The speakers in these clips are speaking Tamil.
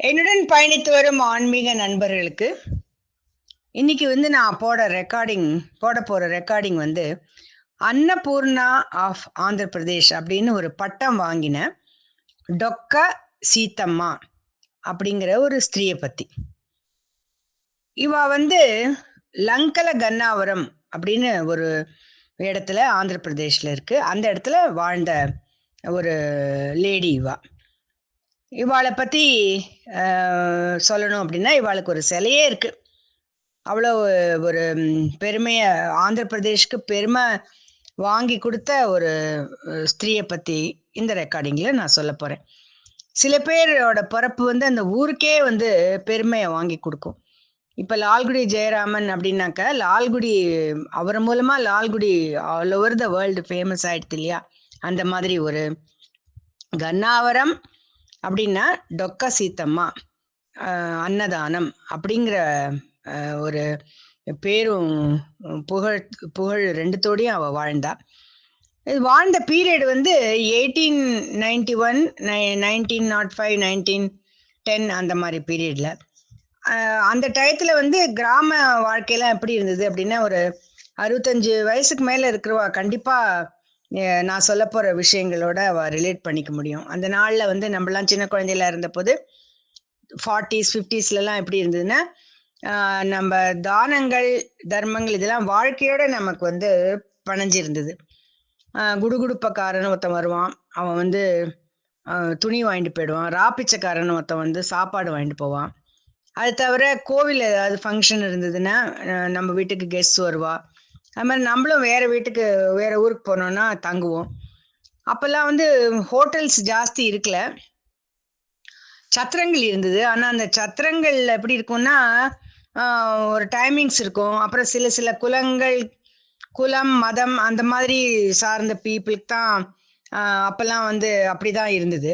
என்னுடன் பயணித்து வரும் ஆன்மீக நண்பர்களுக்கு இன்னைக்கு நான் போட போற ரெக்கார்டிங் அன்னபூர்ணா ஆஃப் ஆந்திர பிரதேஷ் அப்படின்னு ஒரு பட்டம் வாங்கின டொக்க சீத்தம்மா அப்படிங்கிற ஒரு ஸ்திரீயை பத்தி. இவ லங்கல கன்னாவரம் அப்படின்னு ஒரு இடத்துல ஆந்திர பிரதேஷ்ல இருக்கு. அந்த இடத்துல வாழ்ந்த ஒரு லேடி இவாளை பத்தி சொல்லணும் அப்படின்னா இவாளுக்கு ஒரு சிலையே இருக்கு. அவ்வளோ ஒரு பெருமையை ஆந்திர பிரதேஷ்க்கு பெருமை வாங்கி கொடுத்த ஒரு ஸ்திரீயை பற்றி இந்த ரெக்கார்டிங்கில் நான் சொல்ல போகிறேன். சில பேரோட பிறப்பு அந்த ஊருக்கே பெருமையை வாங்கி கொடுக்கும். இப்போ லால்குடி ஜெயராமன் அப்படின்னாக்க லால்குடி அவர் மூலமாக Lalgudi all over the world famous ஆயிடுது இல்லையா? அந்த மாதிரி ஒரு கன்னாவரம் அப்படின்னா டொக்க சீத்தம்மா அன்னதானம் அப்படிங்கிற ஒரு பேரும் புகழ் புகழ் ரெண்டுத்தோடையும் அவள் வாழ்ந்தா. இது வாழ்ந்த பீரியட் 1891, 1905, 1910 அந்த மாதிரி பீரியடில். அந்த டயத்தில் கிராம வாழ்க்கையெல்லாம் எப்படி இருந்தது அப்படின்னா, ஒரு 65 வயசுக்கு மேலே இருக்கிறவா கண்டிப்பாக நான் சொல்ல போகிற விஷயங்களோட அவள் ரிலேட் பண்ணிக்க முடியும். அந்த நாளில் நம்மளாம் சின்ன குழந்தையில இருந்தபோது 40s 50ஸ்லாம் எப்படி இருந்ததுன்னா, நம்ம தானங்கள் தர்மங்கள் இதெல்லாம் வாழ்க்கையோட நமக்கு பணஞ்சிருந்தது. குடுகுடுப்பக்காரன்னு ஒருத்தன் வருவான், அவன் துணி வாங்கிட்டு போயிடுவான். ராப்பிச்சக்காரன்னு ஒருத்தன் சாப்பாடு வாங்கிட்டு போவான். அது தவிர கோவில் ஏதாவது ஃபங்க்ஷன் இருந்ததுன்னா நம்ம வீட்டுக்கு கெஸ்ட் வருவா. அது மாதிரி நம்மளும் வேற ஊருக்கு போனோம்னா தங்குவோம். அப்பெல்லாம் ஹோட்டல்ஸ் ஜாஸ்தி இருக்கல, சத்திரங்கள் இருந்தது. ஆனால் அந்த சத்திரங்கள் எப்படி இருக்கும்னா ஒரு டைமிங்ஸ் இருக்கும். அப்புறம் சில சில குலம் மதம் அந்த மாதிரி சார்ந்த பீப்புளுக்கு தான் அப்பெல்லாம் அப்படிதான் இருந்தது.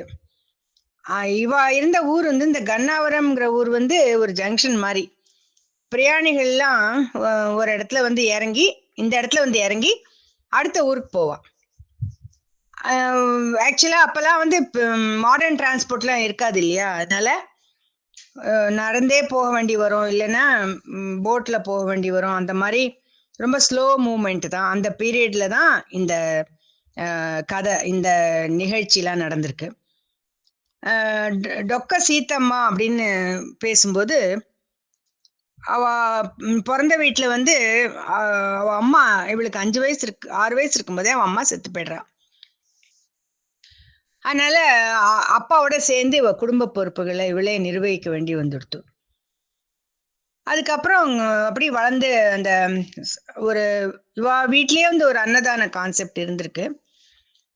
இவ இருந்த ஊர் இந்த கன்னாவரம்ங்கிற ஊர் ஒரு ஜங்ஷன் மாதிரி. பிரயாணிகள்லாம் ஒரு இடத்துல இறங்கி இந்த இடத்துல இறங்கி அடுத்த ஊருக்கு போவா. ஆக்சுவலாக அப்போல்லாம் மாடர்ன் டிரான்ஸ்போர்ட்லாம் இருக்காது இல்லையா? அதனால நடந்தே போக வேண்டி வரும், இல்லைன்னா போட்டில் போக வேண்டி வரும். அந்த மாதிரி ரொம்ப ஸ்லோ மூமெண்ட் தான். அந்த பீரியட்ல தான் இந்த கதை இந்த நிகழ்ச்சிலாம் நடந்திருக்கு. டொக்க சீத்தம்மா அப்படின்னு பேசும்போது அவ பிறந்த வீட்டில் அவ அம்மா இவளுக்கு 6 வயசு இருக்கும்போதே அவன் அம்மா செத்து போய்ட்றா. அதனால அப்பாவோட சேர்ந்து இவ குடும்ப பொறுப்புகளை இவளே நிர்வகிக்க வேண்டி வந்துடுத்து. அதுக்கப்புறம் அப்படி வளர்ந்து அந்த ஒரு இவ வீட்லயே ஒரு அன்னதான கான்செப்ட் இருந்திருக்கு.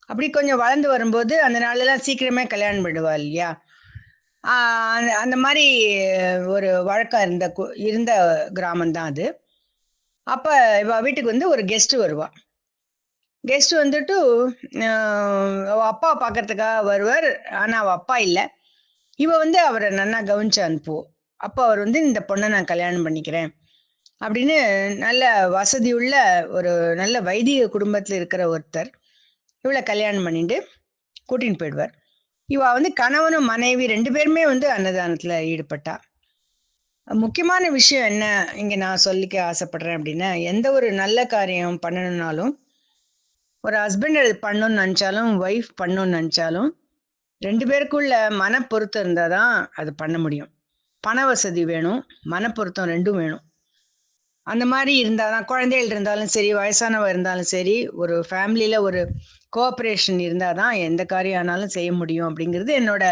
அப்படி கொஞ்சம் வளர்ந்து வரும்போது அந்த நாளெல்லாம் சீக்கிரமே கல்யாணம் பண்ணுவா இல்லையா? அந்த மாதிரி ஒரு வழக்கம் இருந்த கிராமம் தான் அது. அப்போ இவ வீட்டுக்கு ஒரு கெஸ்ட் வருவா. கெஸ்ட் வந்துட்டு அவ அப்பா பார்க்கறதுக்காக வருவார். ஆனால் அவள் அப்பா இல்லை. இவ அவரை நல்லா கவனிச்சு அனுப்புவோம். அப்போ அவர் இந்த பொண்ணை நான் கல்யாணம் பண்ணிக்கிறேன் அப்படின்னு நல்ல வசதியுள்ள ஒரு நல்ல வைதிக குடும்பத்தில் இருக்கிற ஒருத்தர் இவளை கல்யாணம் பண்ணிட்டு கூட்டின்னு போயிடுவார். இவ கணவனும் மனைவி 2 பேருமே அன்னதானத்தில் ஈடுபட்டா. முக்கியமான விஷயம் என்ன இங்கே நான் சொல்லிக்க ஆசைப்படுறேன் அப்படின்னா, எந்த ஒரு நல்ல காரியம் பண்ணணும்னாலும், ஒரு ஹஸ்பண்ட் அது பண்ணணும்னு நினச்சாலும் ஒய்ஃப் பண்ணணும்னு நினச்சாலும் 2 பேருக்குள்ள மனப்பொருத்தம் இருந்தால் தான் அது பண்ண முடியும். பண வசதி வேணும், மனப்பொருத்தம் 2ம் வேணும். அந்த மாதிரி இருந்தால் தான், குழந்தைகள் இருந்தாலும் சரி, வயசானவ இருந்தாலும் சரி, ஒரு ஃபேமிலியில் ஒரு கோஆப்ரேஷன் இருந்தால் தான் எந்த காரியம் ஆனாலும் செய்ய முடியும் அப்படிங்கிறது என்னோட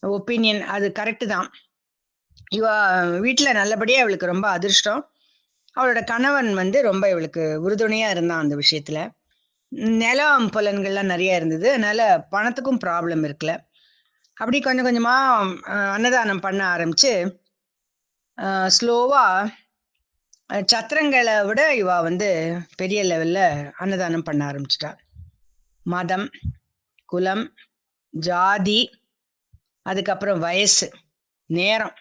ஒப்பீனியன். அது கரெக்டு தான். இவ வீட்டில் நல்லபடியாக அவளுக்கு ரொம்ப அதிர்ஷ்டம். அவளோட கணவன் ரொம்ப இவளுக்கு உறுதுணையாக இருந்தான் அந்த விஷயத்தில். நிலம் புலன்கள்லாம் நிறைய இருந்தது, அதனால் பணத்துக்கும் ப்ராப்ளம் இருக்கல. அப்படி கொஞ்சம் கொஞ்சமாக அன்னதானம் பண்ண ஆரம்பித்து ஸ்லோவாக சத்திரங்களை விட இவ பெரிய லெவலில் அன்னதானம் பண்ண ஆரம்பிச்சிட்டா. மதம், குலம், ஜாதி, அதுக்கப்புறம் வயசு, நேரம்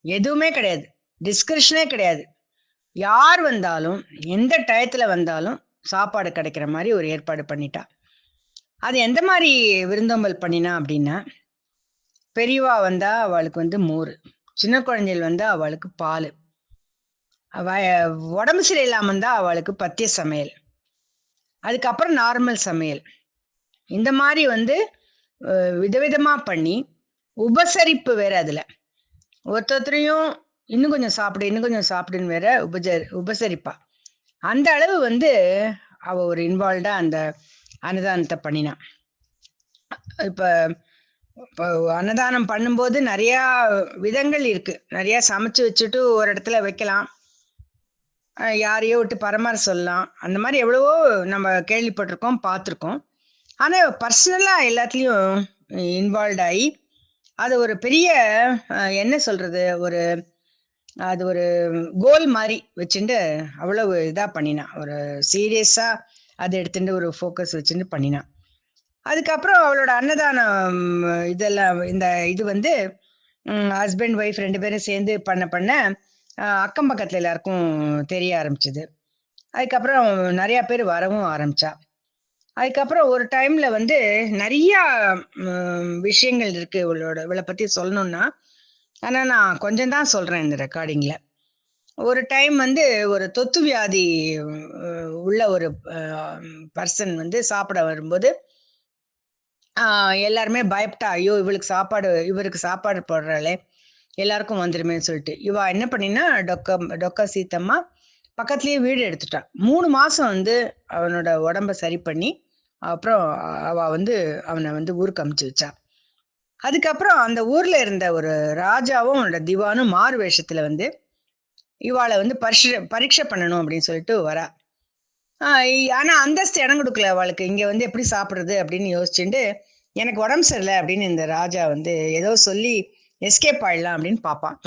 எதுவுமே கிடையாது, டிஸ்கிரிப்ஷனே கிடையாது. யார் வந்தாலும் எந்த டயத்தில் வந்தாலும் சாப்பாடு கிடைக்கிற மாதிரி ஒரு ஏற்பாடு பண்ணிட்டா. அது எந்த மாதிரி விருந்தோம்பல் பண்ணினா அப்படின்னா, பெரியவா வந்தா அவளுக்கு வந்து மோர், சின்ன குழந்தைகள் வந்தா அவளுக்கு பால், அவ உடம்பு சரியில்லாம இருந்தா அவளுக்கு பத்திய சமையல், அதுக்கப்புறம் நார்மல் சமையல். இந்த மாதிரி வந்து விதவிதமா பண்ணி உபசரிப்பு வேற அதுல. ஒருத்தரையும் இன்னும் கொஞ்சம் சாப்பிடு, இன்னும் கொஞ்சம் சாப்பிடுன்னு வேற உபசரிப்பா. அந்த அளவு வந்து அவ ஒரு இன்வால்வ்டா அந்த அன்னதானத்தை பண்ணினா. இப்ப இப்போ அன்னதானம் பண்ணும்போது நிறையா விதங்கள் இருக்கு. நிறைய சமைச்சு வச்சுட்டு ஒரு இடத்துல வைக்கலாம். யாரையோ விட்டு பரமாற சொல்லலாம். அந்த மாதிரி எவ்வளவோ நம்ம கேள்விப்பட்டிருக்கோம், பார்த்துருக்கோம். ஆனா பர்சனலா எல்லாத்துலயும் இன்வால்வ் ஆகி அது ஒரு பெரிய என்ன சொல்றது, அது ஒரு கோல் மாதிரி வச்சுட்டு அவ்வளவு இதா பண்ணினா. ஒரு சீரியஸா அதை எடுத்துட்டு ஒரு ஃபோக்கஸ் வச்சுட்டு பண்ணினா. அதுக்கப்புறம் அவளோட அன்னதானம் இதெல்லாம் இந்த இது வந்து ஹஸ்பண்ட் ஒய்ஃப் 2 பேரும் சேர்ந்து பண்ண பண்ண அக்கம் பக்கத்துல எல்லாருக்கும் தெரிய ஆரம்பிச்சது. அதுக்கப்புறம் நிறைய பேர் வரவும் ஆரம்பிச்சா. அதுக்கப்புறம் ஒரு டைம்ல வந்து நிறைய விஷயங்கள் இருக்கு இவளை பத்தி சொல்லணும்னா. ஆனா நான் கொஞ்சம் தான் சொல்றேன் இந்த ரெக்கார்டிங்ல. ஒரு டைம் வந்து ஒரு தொத்து வியாதி உள்ள ஒரு பர்சன் வந்து சாப்பிட வரும்போது எல்லாருமே பயப்பட்டா, ஐயோ இவருக்கு சாப்பாடு போடுறாளே, எல்லாருக்கும் வந்துருமேன்னு சொல்லிட்டு இவ என்ன பண்ணினா, டொக்கா சீத்தம்மா பக்கத்துலயே வீடு எடுத்துட்டா. 3 மாசம் வந்து அவனோட உடம்ப சரி பண்ணி அப்புறம் அவ வந்து அவனை வந்து ஊருக்கு அமுச்சு வச்சா. அதுக்கப்புறம் அந்த ஊர்ல இருந்த ஒரு ராஜாவும் அவனோட திவானும் மாறு வேஷத்துல வந்து இவாளை வந்து பரீட்சை பண்ணணும் அப்படின்னு சொல்லிட்டு வரா. ஆனா அந்தஸ்து இடம் கொடுக்கல அவளுக்கு. இங்க வந்து எப்படி சாப்பிடுறது அப்படின்னு யோசிச்சுட்டு, எனக்கு உடம்பு சரியில்லை அப்படின்னு இந்த ராஜா வந்து ஏதோ சொல்லி எஸ்கேப் ஆயிடலாம் அப்படின்னு பார்ப்பான்.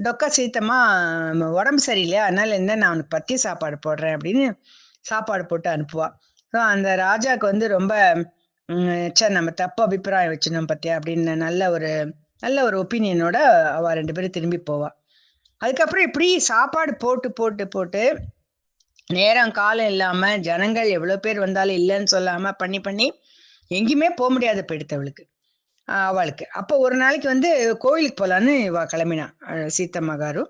டொக்கா சீத்தமா உடம்பு சரியில்லையா, அதனால என்ன நான் அவனுக்கு பத்திய சாப்பாடு போடுறேன் அப்படின்னு சாப்பாடு போட்டு அனுப்புவா. ஸோ அந்த ராஜாவுக்கு வந்து ரொம்ப நம்ம தப்பு அபிப்பிராயம் வச்சுனோம் பத்தியா அப்படின்னு நல்ல ஒரு ஒப்பீனியனோட அவ 2 பேரும் திரும்பி போவா. அதுக்கப்புறம் இப்படி சாப்பாடு போட்டு போட்டு போட்டு நேரம் காலம் இல்லாம ஜனங்கள் எவ்வளவு பேர் வந்தாலும் இல்லைன்னு சொல்லாம பண்ணி பண்ணி எங்கேயுமே போக முடியாத போயிடுத்து அவளுக்கு. அப்போ ஒரு நாளைக்கு வந்து கோயிலுக்கு போலான்னு இவ கிளம்பினா. சீத்தம்மா காரு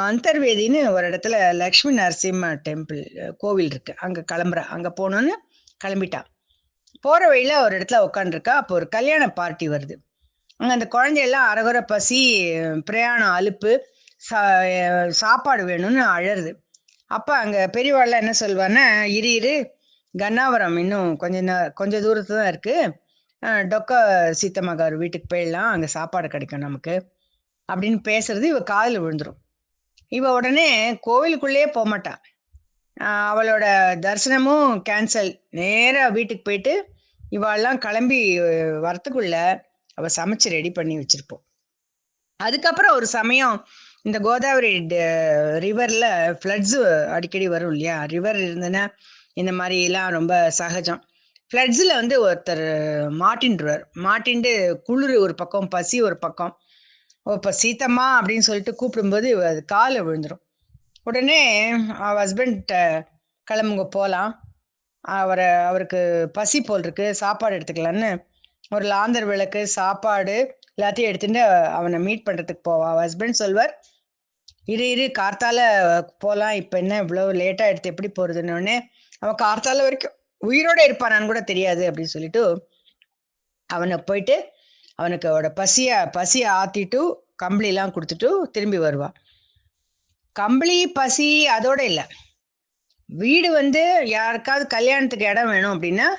அந்தர்வேதின்னு ஒரு இடத்துல லக்ஷ்மி நரசிம்ம டெம்பிள் கோவில் இருக்கு, அங்க கிளம்புறா. அங்க போகணுன்னு கிளம்பிட்டா. போற வழியில ஒரு இடத்துல உட்காந்துருக்கா. அப்போ ஒரு கல்யாண பார்ட்டி வருது. அங்க அந்த குழந்தையெல்லாம் அரகுற பசி, பிரயாணம் அலுப்பு, சாப்பாடு வேணும்னு அழறுது. அப்ப அங்க பெரியவாள்லாம் என்ன சொல்வான்னா, இரு கன்னாவரம் இன்னும் கொஞ்ச தூரத்துல தான் இருக்கு, டொக்கா சீத்தம்மாக்கார் வீட்டுக்கு போயிடலாம், அங்க சாப்பாடு கிடைக்கும் நமக்கு அப்படின்னு பேசுறது இவ காதுல விழுந்துரும். இவ உடனே கோவிலுக்குள்ளேயே போகமாட்டா. அவளோட தரிசனமும் கேன்சல். நேரா வீட்டுக்கு போயிட்டு இவாள்லாம் கிளம்பி வரத்துக்குள்ள அவ சமைச்சு ரெடி பண்ணி வச்சிருப்போம். அதுக்கப்புறம் ஒரு சமயம் இந்த கோதாவரி ரிவர்ல ஃப்ளட்ஸு அடிக்கடி வரும் இல்லையா. ரிவர் இருந்ததுன்னா இந்த மாதிரி எல்லாம் ரொம்ப சகஜம். ஃப்ளட்ஸில் வந்து ஒருத்தர் மாட்டின்ட்டு குளிர் ஒரு பக்கம், பசி ஒரு பக்கம். இப்போ சீத்தம்மா அப்படின்னு சொல்லிட்டு கூப்பிடும்போது அது காலில் விழுந்துடும். உடனே ஹஸ்பண்ட் கிளம்புங்க போகலாம், அவருக்கு பசி போல் இருக்கு, சாப்பாடு எடுத்துக்கலான்னு ஒரு லாந்தர் விளக்கு, சாப்பாடு எல்லாத்தையும் எடுத்துட்டு அவனை மீட் பண்ணுறதுக்கு போவா. ஹஸ்பண்ட் சொல்வார், இரு கார்த்தால போகலாம், இப்போ என்ன இவ்வளோ லேட்டாக எடுத்து எப்படி போகிறதுன்னு. அவன் கார்த்தால வரைக்கும் உயிரோடு இருப்பானான்னு கூட தெரியாது அப்படின்னு சொல்லிட்டு அவனை போயிட்டு அவனுக்கு அவட பசியை ஆற்றிட்டு கம்பளிலாம் கொடுத்துட்டு திரும்பி வருவான். கம்பளி பசி அதோட இல்லை, வீடு வந்து யாருக்காவது கல்யாணத்துக்கு இடம் வேணும் அப்படின்னா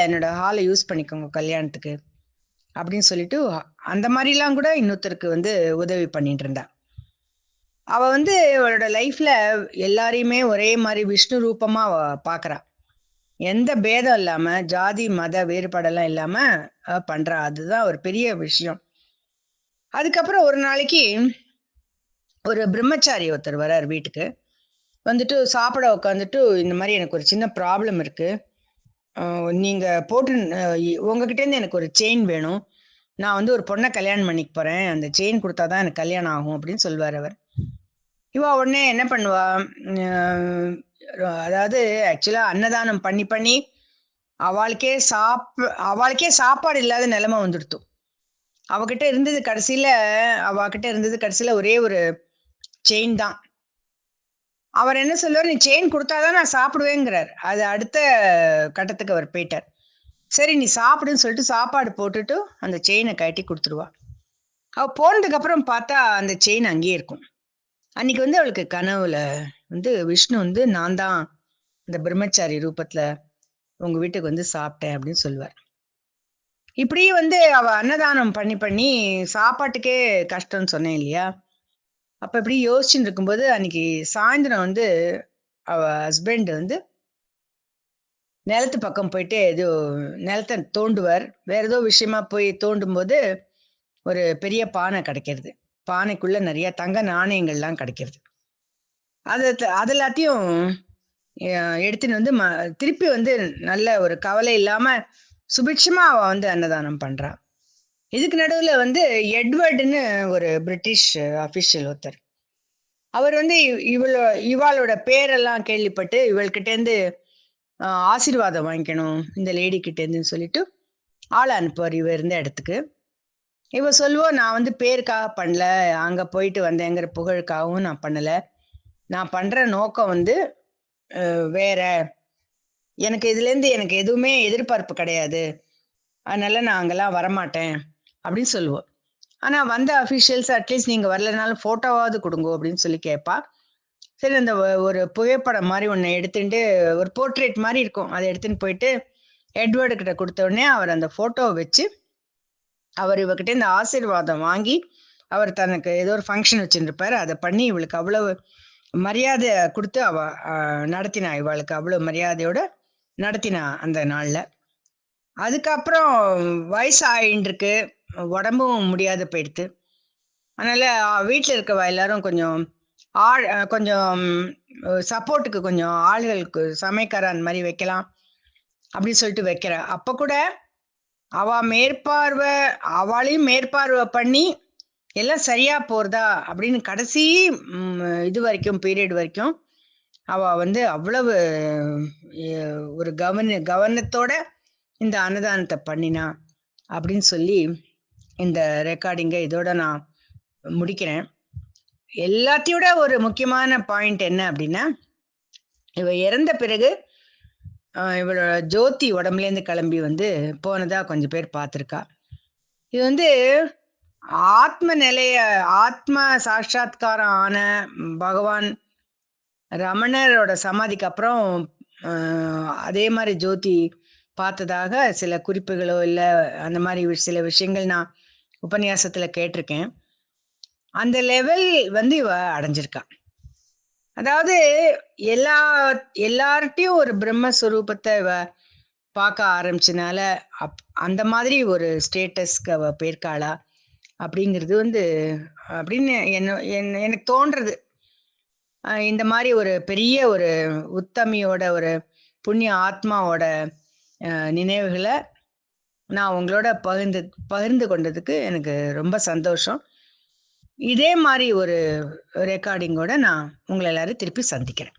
என்னோட ஹாலை யூஸ் பண்ணிக்கோங்க கல்யாணத்துக்கு அப்படின்னு சொல்லிட்டு அந்த மாதிரிலாம் கூட இன்னொருத்தருக்கு வந்து உதவி பண்ணிட்டு இருந்தா. அவ வந்து அவளோட லைஃப்ல எல்லாரையுமே ஒரே மாதிரி விஷ்ணு ரூபமா பாக்குறா. எந்த பேதம் இல்லாம, ஜாதி மத வேறுபாடெல்லாம் இல்லாம பண்றா. அதுதான் ஒரு பெரிய விஷயம். அதுக்கப்புறம் ஒரு நாளைக்கு ஒரு பிரம்மச்சாரி ஒருத்தர் வர்றார் வீட்டுக்கு. வந்துட்டு சாப்பிட உட்காந்துட்டு, இந்த மாதிரி எனக்கு ஒரு சின்ன ப்ராப்ளம் இருக்கு, நீங்க போட்டு உங்ககிட்டேருந்து எனக்கு ஒரு செயின் வேணும், நான் வந்து ஒரு பொண்ணை கல்யாணம் பண்ணிக்க போறேன், அந்த செயின் கொடுத்தாதான் எனக்கு கல்யாணம் ஆகும் அப்படின்னு சொல்வார் அவர். இவா உடனே என்ன பண்ணுவா, அதாவது ஆக்சுவலா அன்னதானம் பண்ணி பண்ணி அவளுக்கே சாப்பாடு இல்லாத நிலைமை வந்துடுத்து. அவகிட்ட இருந்தது கடைசியில ஒரே ஒரு செயின் தான். அவர் என்ன சொல்லுவார், நீ செயின் கொடுத்தாதான் நான் சாப்பிடுவேங்கிறார். அது அடுத்த கட்டத்துக்கு அவர் போயிட்டார். சரி நீ சாப்பிடுன்னு சொல்லிட்டு சாப்பாடு போட்டுட்டு அந்த செயினை கட்டி கொடுத்துருவா. அவ போனதுக்கு அப்புறம் பார்த்தா அந்த செயின் அங்கேயே இருக்கும். அன்னைக்கு அவளுக்கு கனவுல விஷ்ணு நான் தான் இந்த பிரம்மச்சாரி ரூபத்துல உங்க வீட்டுக்கு சாப்பிட்டேன் அப்படின்னு சொல்லுவார். இப்படி அவ அன்னதானம் பண்ணி பண்ணி சாப்பாட்டுக்கே கஷ்டம்னு சொன்னேன் இல்லையா? அப்ப இப்படி யோசிச்சுட்டு இருக்கும்போது அன்னைக்கு சாயந்தரம் அவ ஹஸ்பண்ட் நிலத்து பக்கம் போயிட்டு ஏதோ நிலத்தை தோண்டுவார். வேற ஏதோ விஷயமா போய் தோண்டும் போது ஒரு பெரிய பானை கிடைக்கிறது. பானைக்குள்ள நிறைய தங்க நாணயங்கள்லாம் கிடைக்கிறது. அது எல்லாத்தையும் எடுத்துன்னு திருப்பி நல்ல ஒரு கவலை இல்லாம சுபிட்சமா அவ அன்னதானம் பண்றா. இதுக்கு நடுவுல எட்வர்டுன்னு ஒரு பிரிட்டிஷ் அபிஷியல் ஒருத்தர். அவர் இவாளோட பேரெல்லாம் கேள்விப்பட்டு இவள்கிட்ட இருந்து ஆசீர்வாதம் வாங்கிக்கணும் இந்த லேடி கிட்ட இருந்துன்னு சொல்லிட்டு ஆளை அனுப்புவார் இவ இருந்த இடத்துக்கு. இவ சொல்லுவோம், நான் பேருக்காக பண்ணல, அங்க போயிட்டு வந்தேங்கிற புகழுக்காகவும் நான் பண்ணல. நான் பண்ற நோக்கம் வேற. எனக்கு இதுலேருந்து எனக்கு எதுவுமே எதிர்பார்ப்பு கிடையாது, அதனால நான் அங்கெல்லாம் வரமாட்டேன் அப்படின்னு சொல்லுவோம். ஆனா வந்த அஃபிஷியல்ஸ் அட்லீஸ்ட் நீங்க வரலனாலும் போட்டோவாவது கொடுங்க அப்படின்னு சொல்லி கேட்பா. சரி அந்த ஒரு புகைப்படம் மாதிரி ஒன்று எடுத்துட்டு ஒரு போர்ட்ரேட் மாதிரி இருக்கும், அதை எடுத்துன்னு போயிட்டு எட்வர்டு கிட்ட கொடுத்த உடனே அவர் அந்த போட்டோவை வச்சு அவர் இவகிட்ட இந்த ஆசீர்வாதம் வாங்கி அவர் தனக்கு ஏதோ ஒரு ஃபங்க்ஷன் வச்சுருப்பார், அதை பண்ணி இவளுக்கு அவ்வளவு மரியாதை கொடுத்து அவ நடத்தினா. இவளுக்கு அவ்வளவு மரியாதையோட நடத்தினா அந்த நாள்ல. அதுக்கப்புறம் வயசு ஆயின்றிருக்கு, உடம்பும் முடியாத போயிடுது. அதனால வீட்டில் இருக்கவா எல்லாரும் கொஞ்சம் கொஞ்சம் சப்போர்ட்டுக்கு கொஞ்சம் ஆள்களுக்கு சமைக்கார அந்த மாதிரி வைக்கலாம் அப்படின்னு சொல்லிட்டு வைக்கிற. அப்ப கூட அவளையும் மேற்பார்வை பண்ணி எல்லாம் சரியா போறதா அப்படின்னு கடைசி இது வரைக்கும் பீரியட் வரைக்கும் அவ அவ்வளவு ஒரு கவனத்தோட இந்த அன்னதானத்தை பண்ணினா அப்படின்னு சொல்லி இந்த ரெக்கார்டிங்கை இதோட நான் முடிக்கிறேன். எல்லாத்தையோட ஒரு முக்கியமான பாயிண்ட் என்ன அப்படின்னா, இவ இறந்த பிறகு இவளோட ஜோதி உடம்புலேருந்து கிளம்பி போனதா கொஞ்சம் பேர் பார்த்துருக்கா. இது ஆத்ம சாட்சாத்காரம் ஆன பகவான் ரமணரோட சமாதிக்கு அப்புறம் அதே மாதிரி ஜோதி பார்த்ததாக சில குறிப்புகளோ இல்லை அந்த மாதிரி சில விஷயங்கள் நான் உபன்யாசத்துல கேட்டிருக்கேன். அந்த லெவல் இவ அடைஞ்சிருக்கா. அதாவது எல்லார்ட்டையும் ஒரு பிரம்மஸ்வரூபத்தை இவ பார்க்க ஆரம்பிச்சனால அந்த மாதிரி ஒரு ஸ்டேட்டஸ்க்கு அவ போயிருக்காளா அப்படிங்கிறது அப்படின்னு எனக்கு தோன்றது. இந்த மாதிரி ஒரு பெரிய ஒரு உத்தமியோட ஒரு புண்ணிய ஆத்மாவோட நினைவுகளை நான் உங்களோட பகிர்ந்து கொண்டதுக்கு எனக்கு ரொம்ப சந்தோஷம். இதே மாதிரி ஒரு ரெக்கார்டிங்கோட நான் உங்களை எல்லாரும் திருப்பி சந்திக்கிறேன்.